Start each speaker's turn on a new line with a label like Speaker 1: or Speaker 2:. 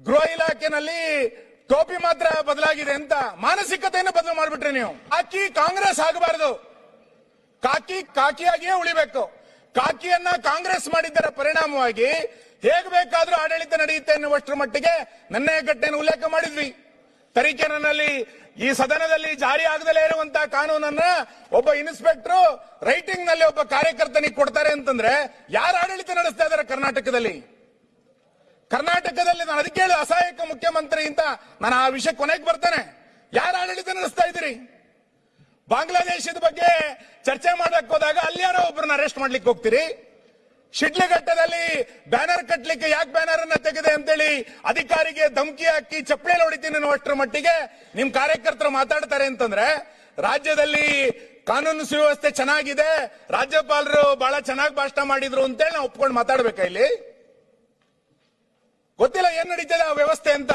Speaker 1: ಗೃಹ ಇಲಾಖೆನಲ್ಲಿ ಟೋಪಿ ಮಾತ್ರ ಬದಲಾಗಿದೆ ಅಂತ ಮಾನಸಿಕತೆಯನ್ನು ಬದಲು ಮಾಡಿಬಿಟ್ರಿ ನೀವು. ಕಾಕಿ ಕಾಂಗ್ರೆಸ್ ಆಗಬಾರದು, ಕಾಕಿಯಾಗಿಯೇ ಉಳಿಬೇಕು. ಕಾಕಿಯನ್ನ ಕಾಂಗ್ರೆಸ್ ಮಾಡಿದ್ದರ ಪರಿಣಾಮವಾಗಿ ಹೇಗೆ ಬೇಕಾದ್ರೂ ಆಡಳಿತ ನಡೆಯುತ್ತೆ ಎನ್ನುವಷ್ಟರ ಮಟ್ಟಿಗೆ ನನ್ನ ಘಟನೆಯನ್ನು ಉಲ್ಲೇಖ ಮಾಡಿದ್ವಿ. ತರೀಕೆರೆನಲ್ಲಿ ಈ ಸದನದಲ್ಲಿ ಜಾರಿ ಆಗದಲ್ಲೇ ಇರುವಂತಹ ಕಾನೂನನ್ನ ಒಬ್ಬ ಇನ್ಸ್ಪೆಕ್ಟರ್ ರೈಟಿಂಗ್ ನಲ್ಲಿ ಒಬ್ಬ ಕಾರ್ಯಕರ್ತನಿಗೆ ಕೊಡ್ತಾರೆ ಅಂತಂದ್ರೆ ಯಾರು ಆಡಳಿತ ನಡೆಸ್ತಾ ಇದ್ದಾರೆ ಕರ್ನಾಟಕದಲ್ಲಿ? ನಾನು ಅದಕ್ಕೆ ಹೇಳಿ ಅಸಹಾಯಕ ಮುಖ್ಯಮಂತ್ರಿ ಅಂತ ನಾನು ಆ ವಿಷಯ ಕೊನೆಗೆ ಬರ್ತೇನೆ. ಯಾರು ಆಡಳಿತ ನಡೆಸ್ತಾ ಇದ್ದೀರಿ? ಬಾಂಗ್ಲಾದೇಶದ ಬಗ್ಗೆ ಚರ್ಚೆ ಮಾಡಕ್ ಹೋದಾಗ ಅಲ್ಲಿ ಯಾರೋ ಒಬ್ಬರನ್ನ ಅರೆಸ್ಟ್ ಮಾಡ್ಲಿಕ್ಕೆ ಹೋಗ್ತೀರಿ. ಶಿಡ್ಲಘಟ್ಟದಲ್ಲಿ ಬ್ಯಾನರ್ ಕಟ್ಲಿಕ್ಕೆ ಯಾಕೆ ಬ್ಯಾನರ್ ಅನ್ನ ತೆಗೆದೆ ಅಂತೇಳಿ ಅಧಿಕಾರಿಗೆ ಧಮಕಿ ಹಾಕಿ ಚಪ್ಪಲಿ ಹೊಡಿತೀನಿ ಅನ್ನುವಷ್ಟರ ಮಟ್ಟಿಗೆ ನಿಮ್ ಕಾರ್ಯಕರ್ತರು ಮಾತಾಡ್ತಾರೆ ಅಂತಂದ್ರೆ ರಾಜ್ಯದಲ್ಲಿ ಕಾನೂನು ಸುವ್ಯವಸ್ಥೆ ಚೆನ್ನಾಗಿದೆ, ರಾಜ್ಯಪಾಲರು ಬಹಳ ಚೆನ್ನಾಗಿ ಭಾಷಣ ಮಾಡಿದ್ರು ಅಂತೇಳಿ ನಾವು ಒಪ್ಕೊಂಡು ಮಾತಾಡ್ಬೇಕಾ? ಇಲ್ಲಿ ಗೊತ್ತಿಲ್ಲ ಏನ್ ನಡೀತದೆ ಆ ವ್ಯವಸ್ಥೆ ಅಂತ.